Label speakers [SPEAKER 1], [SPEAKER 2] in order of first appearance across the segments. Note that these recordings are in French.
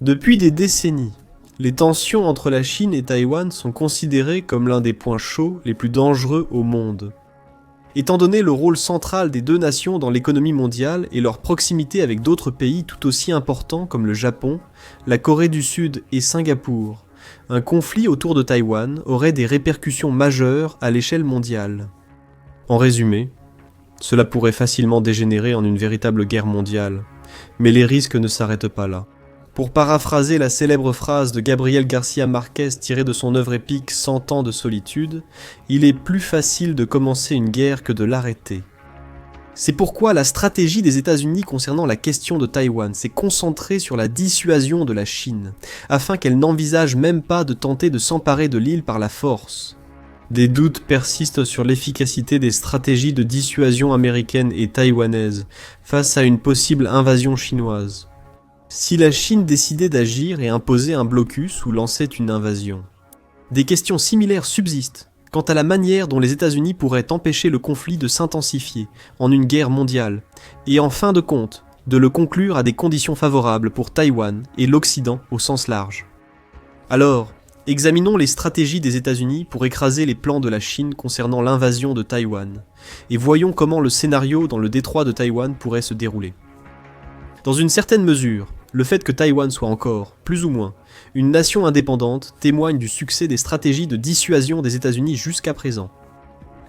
[SPEAKER 1] Depuis des décennies, les tensions entre la Chine et Taïwan sont considérées comme l'un des points chauds les plus dangereux au monde. Étant donné le rôle central des deux nations dans l'économie mondiale et leur proximité avec d'autres pays tout aussi importants comme le Japon, la Corée du Sud et Singapour, un conflit autour de Taïwan aurait des répercussions majeures à l'échelle mondiale. En résumé, cela pourrait facilement dégénérer en une véritable guerre mondiale, mais les risques ne s'arrêtent pas là. Pour paraphraser la célèbre phrase de Gabriel García Márquez tirée de son œuvre épique 100 ans de solitude, il est plus facile de commencer une guerre que de l'arrêter. C'est pourquoi la stratégie des États-Unis concernant la question de Taïwan s'est concentrée sur la dissuasion de la Chine, afin qu'elle n'envisage même pas de tenter de s'emparer de l'île par la force. Des doutes persistent sur l'efficacité des stratégies de dissuasion américaines et taïwanaises face à une possible invasion chinoise. Si la Chine décidait d'agir et imposait un blocus ou lançait une invasion. Des questions similaires subsistent quant à la manière dont les États-Unis pourraient empêcher le conflit de s'intensifier en une guerre mondiale, et en fin de compte, de le conclure à des conditions favorables pour Taïwan et l'Occident au sens large. Alors, examinons les stratégies des États-Unis pour écraser les plans de la Chine concernant l'invasion de Taïwan, et voyons comment le scénario dans le détroit de Taïwan pourrait se dérouler. Dans une certaine mesure, le fait que Taïwan soit encore, plus ou moins, une nation indépendante témoigne du succès des stratégies de dissuasion des États-Unis jusqu'à présent.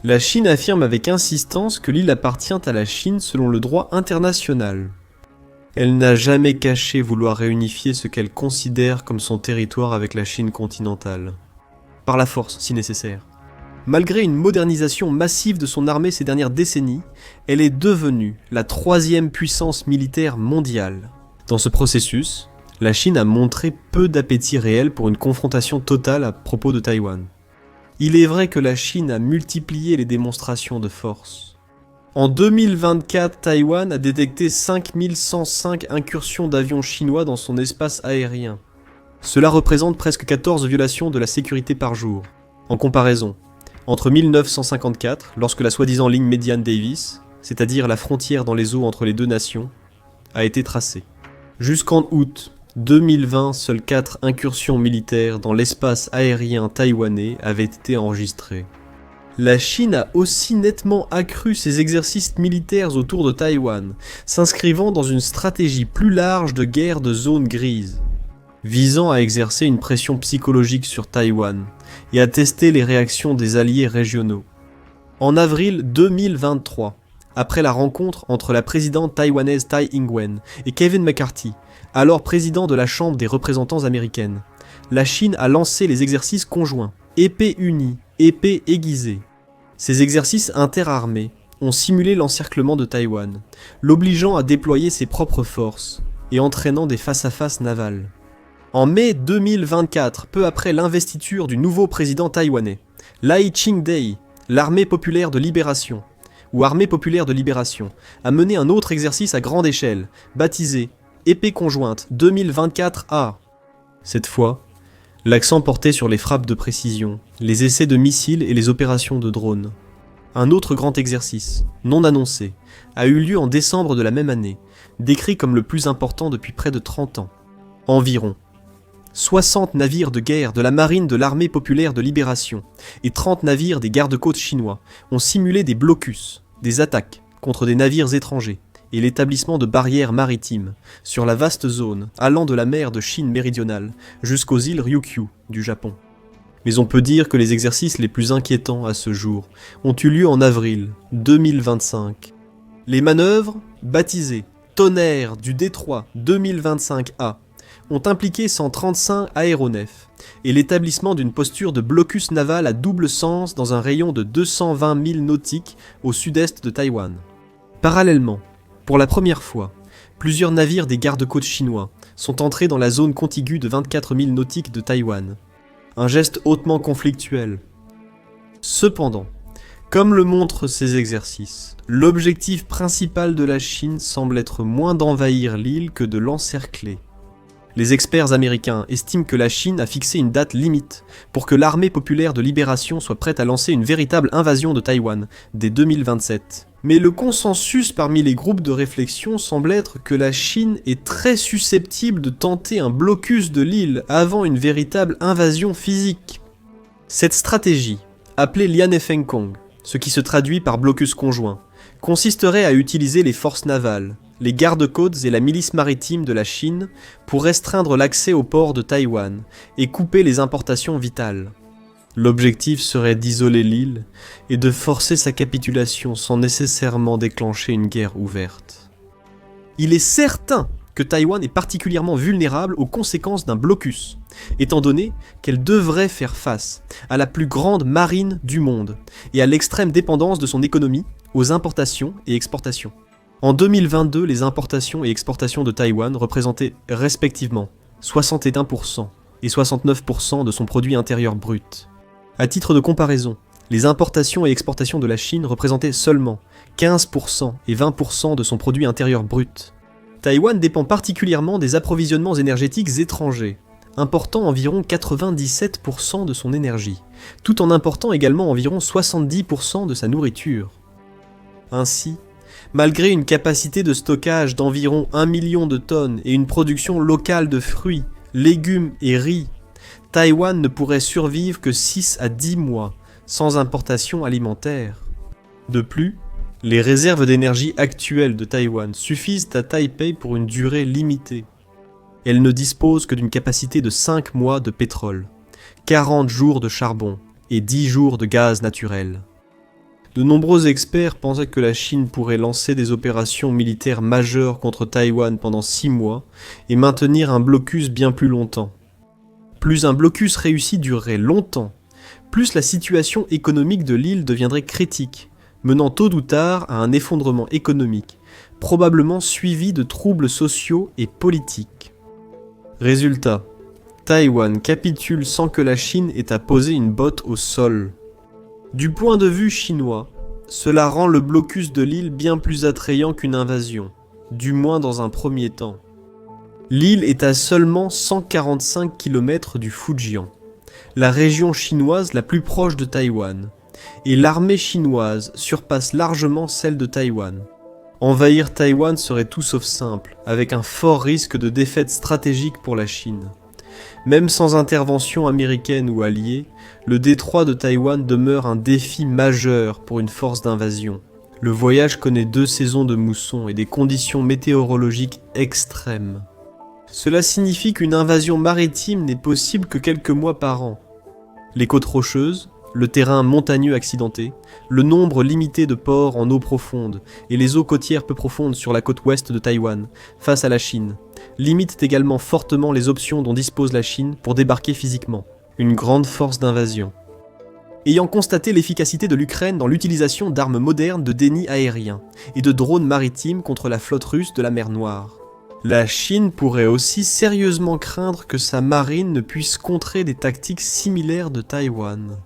[SPEAKER 1] La Chine affirme avec insistance que l'île appartient à la Chine selon le droit international. Elle n'a jamais caché vouloir réunifier ce qu'elle considère comme son territoire avec la Chine continentale. Par la force, si nécessaire. Malgré une modernisation massive de son armée ces dernières décennies, elle est devenue la troisième puissance militaire mondiale. Dans ce processus, la Chine a montré peu d'appétit réel pour une confrontation totale à propos de Taïwan. Il est vrai que la Chine a multiplié les démonstrations de force. En 2024, Taïwan a détecté 5105 incursions d'avions chinois dans son espace aérien. Cela représente presque 14 violations de la sécurité par jour. En comparaison, entre 1954, lorsque la soi-disant ligne médiane Davis, c'est-à-dire la frontière dans les eaux entre les deux nations, a été tracée. Jusqu'en août 2020, seules 4 incursions militaires dans l'espace aérien taïwanais avaient été enregistrées. La Chine a aussi nettement accru ses exercices militaires autour de Taïwan, s'inscrivant dans une stratégie plus large de guerre de zone grise, visant à exercer une pression psychologique sur Taïwan et à tester les réactions des alliés régionaux. En avril 2023, après la rencontre entre la présidente taïwanaise Tsai Ing-wen et Kevin McCarthy, alors président de la Chambre des représentants américaine, la Chine a lancé les exercices conjoints, épée unie, épée aiguisée. Ces exercices interarmés ont simulé l'encerclement de Taïwan, l'obligeant à déployer ses propres forces et entraînant des face-à-face navals. En mai 2024, peu après l'investiture du nouveau président taïwanais, Lai Ching-te, l'armée populaire de libération, ou armée populaire de libération, a mené un autre exercice à grande échelle, baptisé Épée conjointe 2024A. Cette fois, l'accent portait sur les frappes de précision, les essais de missiles et les opérations de drones. Un autre grand exercice, non annoncé, a eu lieu en décembre de la même année, décrit comme le plus important depuis près de 30 ans. Environ 60 navires de guerre de la marine de l'armée populaire de libération et 30 navires des gardes-côtes chinois ont simulé des blocus, des attaques contre des navires étrangers et l'établissement de barrières maritimes sur la vaste zone allant de la mer de Chine méridionale jusqu'aux îles Ryukyu du Japon. Mais on peut dire que les exercices les plus inquiétants à ce jour ont eu lieu en avril 2025. Les manœuvres, baptisées Tonnerre du détroit 2025A, ont impliqué 135 aéronefs et l'établissement d'une posture de blocus naval à double sens dans un rayon de 220 milles nautiques au sud-est de Taïwan. Parallèlement, pour la première fois, plusieurs navires des gardes-côtes chinois sont entrés dans la zone contiguë de 24 milles nautiques de Taïwan. Un geste hautement conflictuel. Cependant, comme le montrent ces exercices, l'objectif principal de la Chine semble être moins d'envahir l'île que de l'encercler. Les experts américains estiment que la Chine a fixé une date limite pour que l'armée populaire de libération soit prête à lancer une véritable invasion de Taïwan dès 2027. Mais le consensus parmi les groupes de réflexion semble être que la Chine est très susceptible de tenter un blocus de l'île avant une véritable invasion physique. Cette stratégie, appelée Lianfengkong, ce qui se traduit par blocus conjoint, consisterait à utiliser les forces navales, les gardes-côtes et la milice maritime de la Chine pour restreindre l'accès au port de Taïwan et couper les importations vitales. L'objectif serait d'isoler l'île et de forcer sa capitulation sans nécessairement déclencher une guerre ouverte. Il est certain que Taïwan est particulièrement vulnérable aux conséquences d'un blocus, étant donné qu'elle devrait faire face à la plus grande marine du monde et à l'extrême dépendance de son économie aux importations et exportations. En 2022, les importations et exportations de Taïwan représentaient respectivement 61% et 69% de son produit intérieur brut. À titre de comparaison, les importations et exportations de la Chine représentaient seulement 15% et 20% de son produit intérieur brut. Taïwan dépend particulièrement des approvisionnements énergétiques étrangers, important environ 97% de son énergie, tout en important également environ 70% de sa nourriture. Ainsi, malgré une capacité de stockage d'environ 1 million de tonnes et une production locale de fruits, légumes et riz, Taïwan ne pourrait survivre que 6 à 10 mois sans importation alimentaire. De plus, les réserves d'énergie actuelles de Taïwan suffisent à Taipei pour une durée limitée. Elle ne dispose que d'une capacité de 5 mois de pétrole, 40 jours de charbon et 10 jours de gaz naturel. De nombreux experts pensaient que la Chine pourrait lancer des opérations militaires majeures contre Taïwan pendant 6 mois et maintenir un blocus bien plus longtemps. Plus un blocus réussi durerait longtemps, plus la situation économique de l'île deviendrait critique, menant tôt ou tard à un effondrement économique, probablement suivi de troubles sociaux et politiques. Résultat, Taïwan capitule sans que la Chine ait à poser une botte au sol. Du point de vue chinois, cela rend le blocus de l'île bien plus attrayant qu'une invasion, du moins dans un premier temps. L'île est à seulement 145 km du Fujian, la région chinoise la plus proche de Taïwan, et l'armée chinoise surpasse largement celle de Taïwan. Envahir Taïwan serait tout sauf simple, avec un fort risque de défaite stratégique pour la Chine. Même sans intervention américaine ou alliée, le détroit de Taïwan demeure un défi majeur pour une force d'invasion. Le voyage connaît 2 saisons de mousson et des conditions météorologiques extrêmes. Cela signifie qu'une invasion maritime n'est possible que quelques mois par an. Les côtes rocheuses, le terrain montagneux accidenté, le nombre limité de ports en eau profonde et les eaux côtières peu profondes sur la côte ouest de Taïwan, face à la Chine, limitent également fortement les options dont dispose la Chine pour débarquer physiquement. Une grande force d'invasion. Ayant constaté l'efficacité de l'Ukraine dans l'utilisation d'armes modernes de déni aérien et de drones maritimes contre la flotte russe de la mer Noire, la Chine pourrait aussi sérieusement craindre que sa marine ne puisse contrer des tactiques similaires de Taïwan.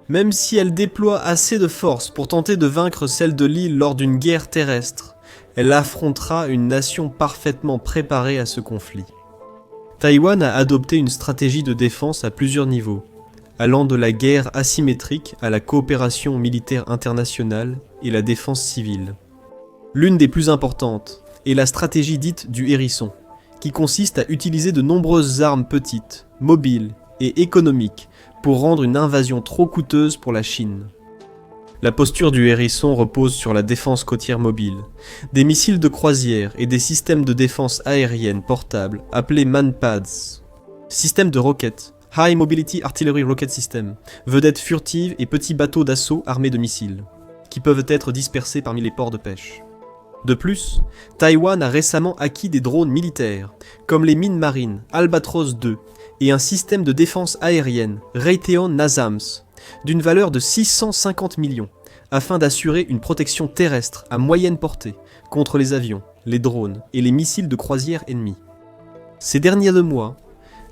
[SPEAKER 1] Même si elle déploie assez de force pour tenter de vaincre celle de l'île lors d'une guerre terrestre, elle affrontera une nation parfaitement préparée à ce conflit. Taïwan a adopté une stratégie de défense à plusieurs niveaux, allant de la guerre asymétrique à la coopération militaire internationale et la défense civile. L'une des plus importantes est la stratégie dite du hérisson, qui consiste à utiliser de nombreuses armes petites, mobiles et économiques pour rendre une invasion trop coûteuse pour la Chine. La posture du hérisson repose sur la défense côtière mobile, des missiles de croisière et des systèmes de défense aérienne portables appelés MANPADS. Système de roquettes, High Mobility Artillery Rocket System, vedettes furtives et petits bateaux d'assaut armés de missiles, qui peuvent être dispersés parmi les ports de pêche. De plus, Taïwan a récemment acquis des drones militaires, comme les mines marines Albatros 2 et un système de défense aérienne Raytheon NASAMS, d'une valeur de 650 millions, afin d'assurer une protection terrestre à moyenne portée contre les avions, les drones et les missiles de croisière ennemis. Ces derniers 2 mois,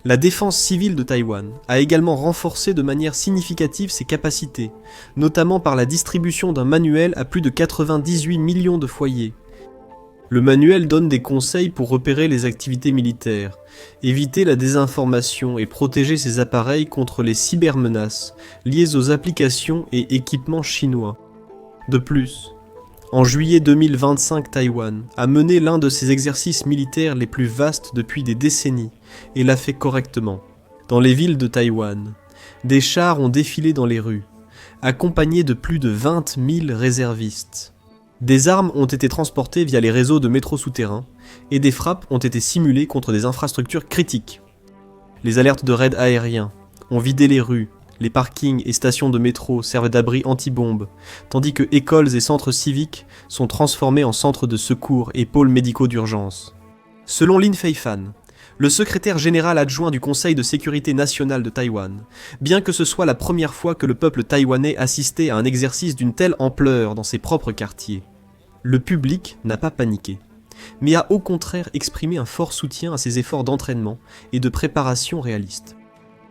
[SPEAKER 1] la défense civile de Taïwan a également renforcé de manière significative ses capacités, notamment par la distribution d'un manuel à plus de 98 millions de foyers. Le manuel donne des conseils pour repérer les activités militaires, éviter la désinformation et protéger ses appareils contre les cybermenaces liées aux applications et équipements chinois. De plus, En juillet 2025, Taïwan a mené l'un de ses exercices militaires les plus vastes depuis des décennies, et l'a fait correctement. Dans les villes de Taïwan, des chars ont défilé dans les rues, accompagnés de plus de 20 000 réservistes. Des armes ont été transportées via les réseaux de métro souterrains, et des frappes ont été simulées contre des infrastructures critiques. Les alertes de raids aériens ont vidé les rues, les parkings et stations de métro servent d'abris anti-bombes, tandis que écoles et centres civiques sont transformés en centres de secours et pôles médicaux d'urgence. Selon Lin Feifan, le secrétaire général adjoint du Conseil de sécurité nationale de Taïwan, bien que ce soit la première fois que le peuple taïwanais assistait à un exercice d'une telle ampleur dans ses propres quartiers, le public n'a pas paniqué, mais a au contraire exprimé un fort soutien à ses efforts d'entraînement et de préparation réalistes.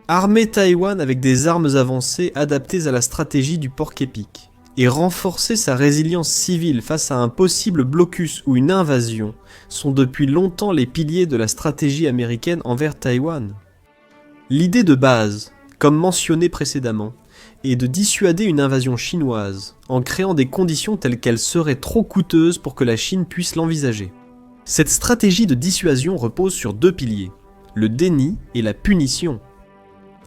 [SPEAKER 1] Armer Taïwan avec des armes avancées adaptées à la stratégie du porc-épic et renforcer sa résilience civile face à un possible blocus ou une invasion sont depuis longtemps les piliers de la stratégie américaine envers Taïwan. L'idée de base, comme mentionné précédemment, est de dissuader une invasion chinoise en créant des conditions telles qu'elles seraient trop coûteuses pour que la Chine puisse l'envisager. Cette stratégie de dissuasion repose sur deux piliers, le déni et la punition.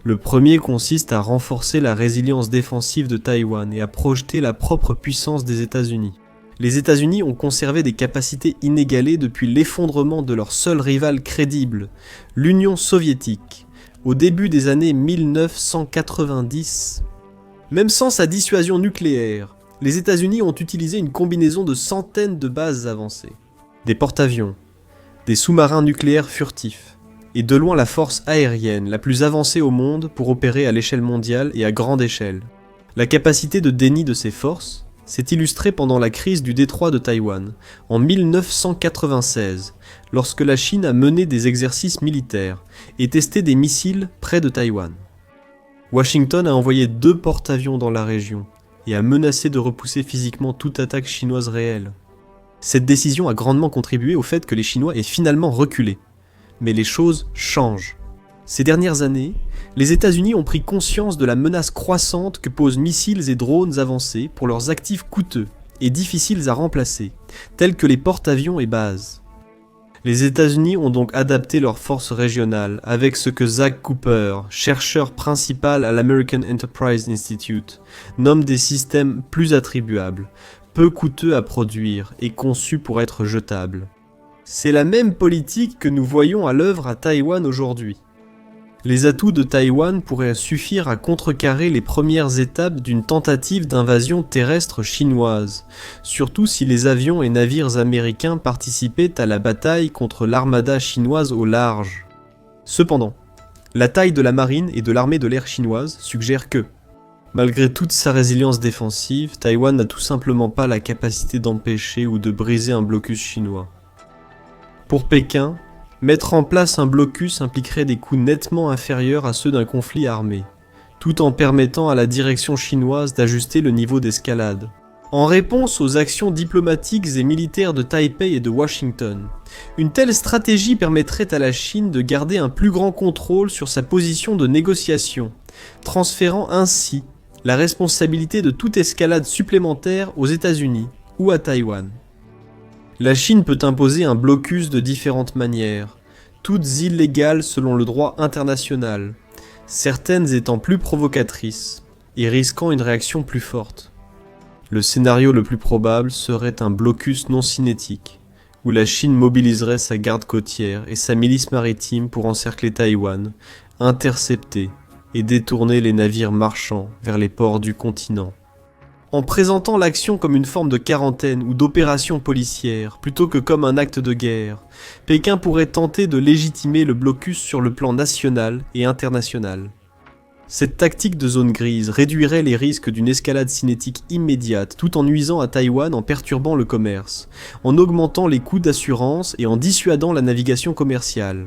[SPEAKER 1] Le premier consiste à renforcer la résilience défensive de Taïwan et à projeter la propre puissance des États-Unis. Les États-Unis ont conservé des capacités inégalées depuis l'effondrement de leur seul rival crédible, l'Union soviétique, au début des années 1990. Même sans sa dissuasion nucléaire, les États-Unis ont utilisé une combinaison de centaines de bases avancées, des porte-avions, des sous-marins nucléaires furtifs, et de loin la force aérienne la plus avancée au monde pour opérer à l'échelle mondiale et à grande échelle. La capacité de déni de ces forces s'est illustrée pendant la crise du détroit de Taïwan, en 1996, lorsque la Chine a mené des exercices militaires et testé des missiles près de Taïwan. Washington a envoyé 2 porte-avions dans la région et a menacé de repousser physiquement toute attaque chinoise réelle. Cette décision a grandement contribué au fait que les Chinois aient finalement reculé. Mais les choses changent. Ces dernières années, les États-Unis ont pris conscience de la menace croissante que posent missiles et drones avancés pour leurs actifs coûteux et difficiles à remplacer, tels que les porte-avions et bases. Les États-Unis ont donc adapté leurs forces régionales avec ce que Zach Cooper, chercheur principal à l'American Enterprise Institute, nomme des systèmes plus attribuables, peu coûteux à produire et conçus pour être jetables. C'est la même politique que nous voyons à l'œuvre à Taïwan aujourd'hui. Les atouts de Taïwan pourraient suffire à contrecarrer les premières étapes d'une tentative d'invasion terrestre chinoise, surtout si les avions et navires américains participaient à la bataille contre l'armada chinoise au large. Cependant, la taille de la marine et de l'armée de l'air chinoise suggère que, malgré toute sa résilience défensive, Taïwan n'a tout simplement pas la capacité d'empêcher ou de briser un blocus chinois. Pour Pékin, mettre en place un blocus impliquerait des coûts nettement inférieurs à ceux d'un conflit armé, tout en permettant à la direction chinoise d'ajuster le niveau d'escalade. En réponse aux actions diplomatiques et militaires de Taipei et de Washington, une telle stratégie permettrait à la Chine de garder un plus grand contrôle sur sa position de négociation, transférant ainsi la responsabilité de toute escalade supplémentaire aux États-Unis ou à Taïwan. La Chine peut imposer un blocus de différentes manières, toutes illégales selon le droit international, certaines étant plus provocatrices et risquant une réaction plus forte. Le scénario le plus probable serait un blocus non cinétique, où la Chine mobiliserait sa garde côtière et sa milice maritime pour encercler Taïwan, intercepter et détourner les navires marchands vers les ports du continent. En présentant l'action comme une forme de quarantaine ou d'opération policière, plutôt que comme un acte de guerre, Pékin pourrait tenter de légitimer le blocus sur le plan national et international. Cette tactique de zone grise réduirait les risques d'une escalade cinétique immédiate tout en nuisant à Taïwan en perturbant le commerce, en augmentant les coûts d'assurance et en dissuadant la navigation commerciale.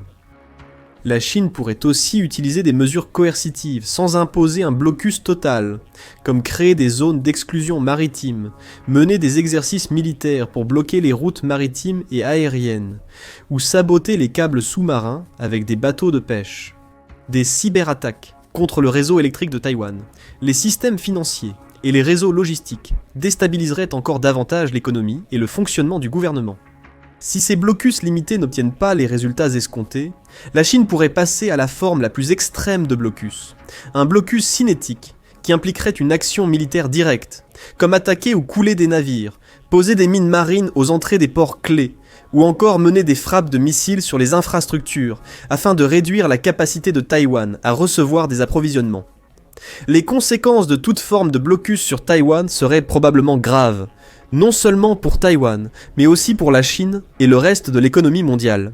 [SPEAKER 1] La Chine pourrait aussi utiliser des mesures coercitives sans imposer un blocus total, comme créer des zones d'exclusion maritime, mener des exercices militaires pour bloquer les routes maritimes et aériennes, ou saboter les câbles sous-marins avec des bateaux de pêche. Des cyberattaques contre le réseau électrique de Taïwan, les systèmes financiers et les réseaux logistiques déstabiliseraient encore davantage l'économie et le fonctionnement du gouvernement. Si ces blocus limités n'obtiennent pas les résultats escomptés, la Chine pourrait passer à la forme la plus extrême de blocus, un blocus cinétique qui impliquerait une action militaire directe, comme attaquer ou couler des navires, poser des mines marines aux entrées des ports clés, ou encore mener des frappes de missiles sur les infrastructures afin de réduire la capacité de Taïwan à recevoir des approvisionnements. Les conséquences de toute forme de blocus sur Taïwan seraient probablement graves, non seulement pour Taïwan, mais aussi pour la Chine et le reste de l'économie mondiale.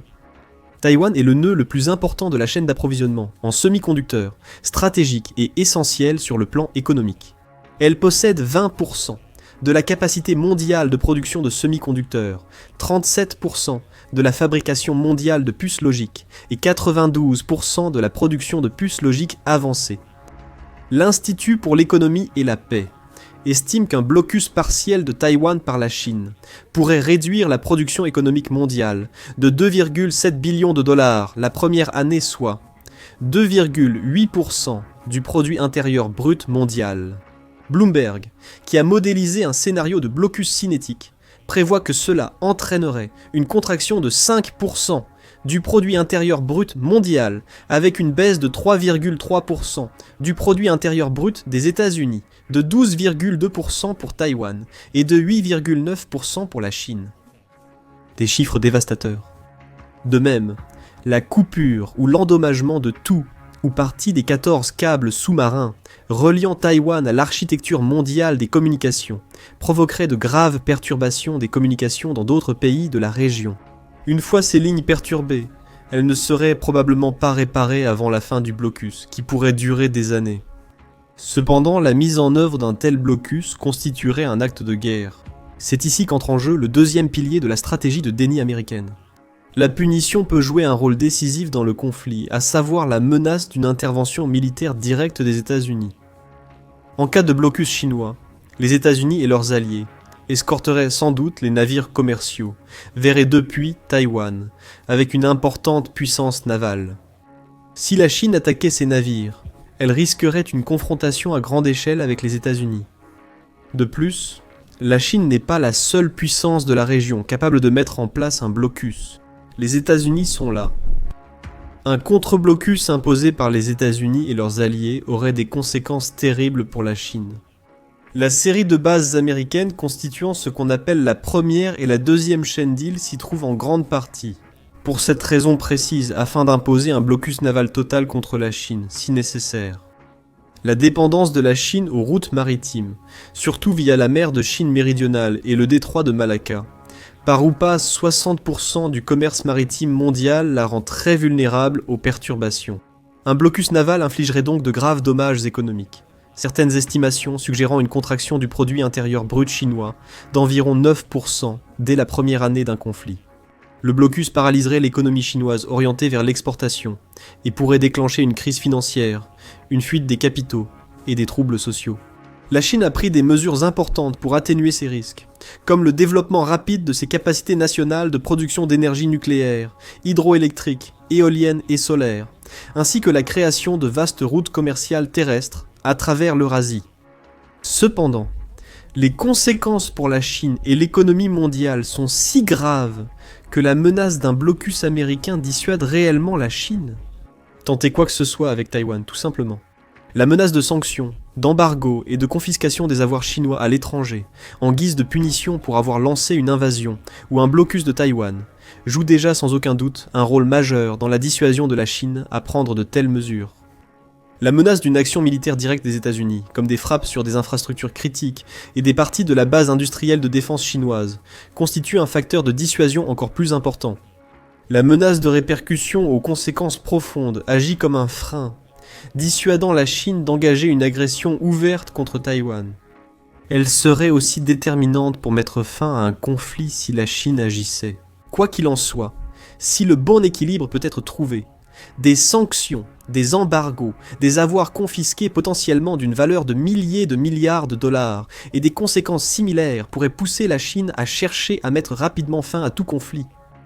[SPEAKER 1] Taïwan est le nœud le plus important de la chaîne d'approvisionnement en semi-conducteurs, stratégique et essentiel sur le plan économique. Elle possède 20% de la capacité mondiale de production de semi-conducteurs, 37% de la fabrication mondiale de puces logiques et 92% de la production de puces logiques avancées. L'Institut pour l'économie et la paix estime qu'un blocus partiel de Taïwan par la Chine pourrait réduire la production économique mondiale de 2,7 billions de dollars la première année, soit 2,8% du produit intérieur brut mondial. Bloomberg, qui a modélisé un scénario de blocus cinétique, prévoit que cela entraînerait une contraction de 5% du produit intérieur brut mondial, avec une baisse de 3,3% du produit intérieur brut des États-Unis, de 12,2% pour Taïwan et de 8,9% pour la Chine. Des chiffres dévastateurs. De même, la coupure ou l'endommagement de tout ou partie des 14 câbles sous-marins reliant Taïwan à l'architecture mondiale des communications provoquerait de graves perturbations des communications dans d'autres pays de la région. Une fois ces lignes perturbées, elles ne seraient probablement pas réparées avant la fin du blocus, qui pourrait durer des années. Cependant, la mise en œuvre d'un tel blocus constituerait un acte de guerre. C'est ici qu'entre en jeu le deuxième pilier de la stratégie de déni américaine. La punition peut jouer un rôle décisif dans le conflit, à savoir la menace d'une intervention militaire directe des États-Unis. En cas de blocus chinois, les États-Unis et leurs alliés escorteraient sans doute les navires commerciaux, verraient depuis Taïwan, avec une importante puissance navale. Si la Chine attaquait ces navires, elle risquerait une confrontation à grande échelle avec les États-Unis. De plus, la Chine n'est pas la seule puissance de la région capable de mettre en place un blocus. Les États-Unis sont là. Un contre-blocus imposé par les États-Unis et leurs alliés aurait des conséquences terribles pour la Chine. La série de bases américaines constituant ce qu'on appelle la première et la deuxième chaîne d'îles s'y trouve en grande partie. Pour cette raison précise, afin d'imposer un blocus naval total contre la Chine, si nécessaire. La dépendance de la Chine aux routes maritimes, surtout via la mer de Chine méridionale et le détroit de Malacca, par où passe 60% du commerce maritime mondial, la rend très vulnérable aux perturbations. Un blocus naval infligerait donc de graves dommages économiques. Certaines estimations suggérant une contraction du produit intérieur brut chinois d'environ 9% dès la première année d'un conflit. Le blocus paralyserait l'économie chinoise orientée vers l'exportation et pourrait déclencher une crise financière, une fuite des capitaux et des troubles sociaux. La Chine a pris des mesures importantes pour atténuer ces risques, comme le développement rapide de ses capacités nationales de production d'énergie nucléaire, hydroélectrique, éolienne et solaire, ainsi que la création de vastes routes commerciales terrestres à travers l'Eurasie. Cependant, les conséquences pour la Chine et l'économie mondiale sont si graves que la menace d'un blocus américain dissuade réellement la Chine. Tenter quoi que ce soit avec Taïwan, tout simplement. La menace de sanctions, d'embargo et de confiscation des avoirs chinois à l'étranger, en guise de punition pour avoir lancé une invasion ou un blocus de Taïwan, joue déjà sans aucun doute un rôle majeur dans la dissuasion de la Chine à prendre de telles mesures. La menace d'une action militaire directe des États-Unis, comme des frappes sur des infrastructures critiques et des parties de la base industrielle de défense chinoise, constitue un facteur de dissuasion encore plus important. La menace de répercussions aux conséquences profondes agit comme un frein, dissuadant la Chine d'engager une agression ouverte contre Taïwan. Elle serait aussi déterminante pour mettre fin à un conflit si la Chine agissait. Quoi qu'il en soit, si le bon équilibre peut être trouvé, des sanctions, des embargos, des avoirs confisqués potentiellement d'une valeur de milliers de milliards de dollars et des conséquences similaires pourraient pousser la Chine à chercher à mettre rapidement fin à tout conflit.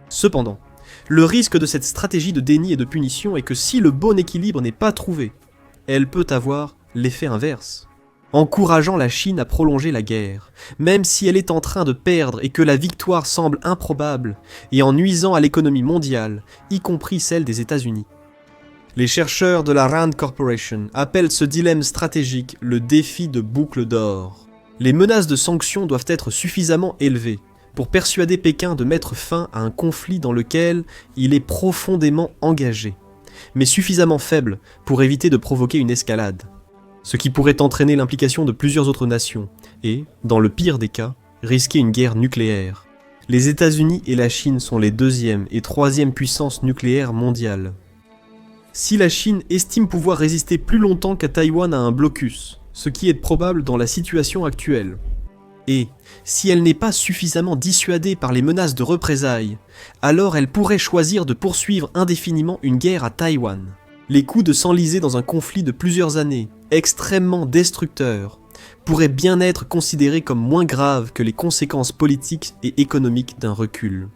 [SPEAKER 1] Cependant, le risque de cette stratégie de déni et de punition est que si le bon équilibre n'est pas trouvé, elle peut avoir l'effet inverse. encourageant la Chine à prolonger la guerre, même si elle est en train de perdre et que la victoire semble improbable, et en nuisant à l'économie mondiale, y compris celle des États-Unis. Les chercheurs de la Rand Corporation appellent ce dilemme stratégique le défi de boucle d'or. Les menaces de sanctions doivent être suffisamment élevées pour persuader Pékin de mettre fin à un conflit dans lequel il est profondément engagé, mais suffisamment faible pour éviter de provoquer une escalade, ce qui pourrait entraîner l'implication de plusieurs autres nations et, dans le pire des cas, risquer une guerre nucléaire. Les États-Unis et la Chine sont les deuxième et troisième puissances nucléaires mondiales. Si la Chine estime pouvoir résister plus longtemps qu'à Taïwan à un blocus, ce qui est probable dans la situation actuelle, et si elle n'est pas suffisamment dissuadée par les menaces de représailles, alors elle pourrait choisir de poursuivre indéfiniment une guerre à Taïwan. Les coups de s'enliser dans un conflit de plusieurs années, extrêmement destructeur, pourraient bien être considérés comme moins graves que les conséquences politiques et économiques d'un recul.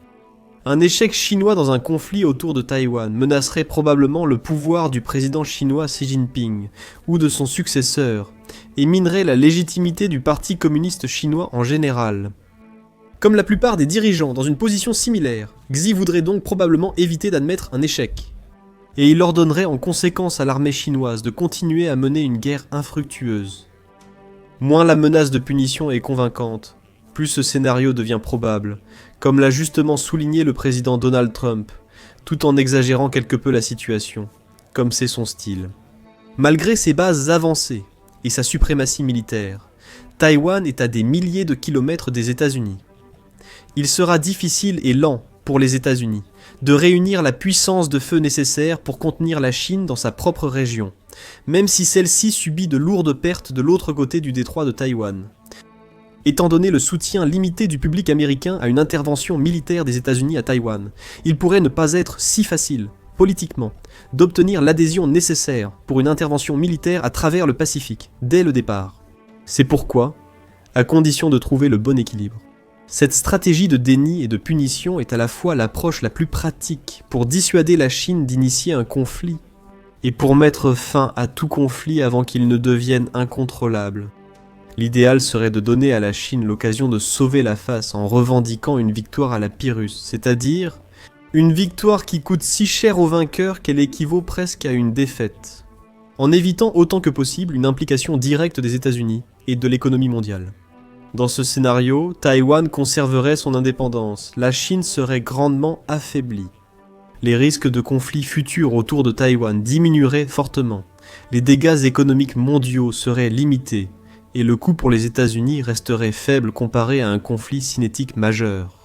[SPEAKER 1] Un échec chinois dans un conflit autour de Taïwan menacerait probablement le pouvoir du président chinois Xi Jinping ou de son successeur et minerait la légitimité du Parti communiste chinois en général. Comme la plupart des dirigeants dans une position similaire, Xi voudrait donc probablement éviter d'admettre un échec. Et il ordonnerait en conséquence à l'armée chinoise de continuer à mener une guerre infructueuse. Moins la menace de punition est convaincante, plus ce scénario devient probable, comme l'a justement souligné le président Donald Trump, tout en exagérant quelque peu la situation, comme c'est son style. Malgré ses bases avancées et sa suprématie militaire, Taïwan est à des milliers de kilomètres des États-Unis. Il sera difficile et lent pour les États-Unis de réunir la puissance de feu nécessaire pour contenir la Chine dans sa propre région, même si celle-ci subit de lourdes pertes de l'autre côté du détroit de Taïwan. Étant donné le soutien limité du public américain à une intervention militaire des États-Unis à Taïwan, il pourrait ne pas être si facile, politiquement, d'obtenir l'adhésion nécessaire pour une intervention militaire à travers le Pacifique, dès le départ. C'est pourquoi, à condition de trouver le bon équilibre, cette stratégie de déni et de punition est à la fois l'approche la plus pratique pour dissuader la Chine d'initier un conflit, et pour mettre fin à tout conflit avant qu'il ne devienne incontrôlable. L'idéal serait de donner à la Chine l'occasion de sauver la face en revendiquant une victoire à la Pyrrhus, c'est-à-dire une victoire qui coûte si cher au vainqueur qu'elle équivaut presque à une défaite, en évitant autant que possible une implication directe des États-Unis et de l'économie mondiale. Dans ce scénario, Taïwan conserverait son indépendance, la Chine serait grandement affaiblie. Les risques de conflits futurs autour de Taïwan diminueraient fortement, les dégâts économiques mondiaux seraient limités, et le coût pour les États-Unis resterait faible comparé à un conflit cinétique majeur.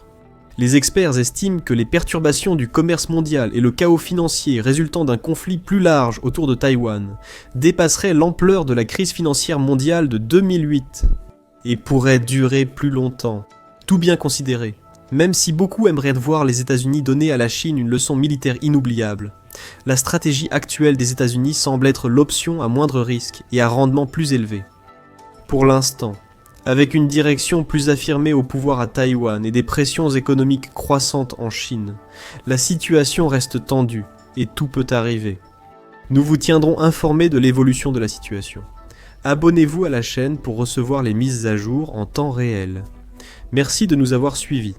[SPEAKER 1] Les experts estiment que les perturbations du commerce mondial et le chaos financier résultant d'un conflit plus large autour de Taïwan dépasseraient l'ampleur de la crise financière mondiale de 2008 et pourraient durer plus longtemps, tout bien considéré. Même si beaucoup aimeraient voir les États-Unis donner à la Chine une leçon militaire inoubliable, la stratégie actuelle des États-Unis semble être l'option à moindre risque et à rendement plus élevé. Pour l'instant, avec une direction plus affirmée au pouvoir à Taïwan et des pressions économiques croissantes en Chine, la situation reste tendue et tout peut arriver. Nous vous tiendrons informés de l'évolution de la situation. Abonnez-vous à la chaîne pour recevoir les mises à jour en temps réel. Merci de nous avoir suivis.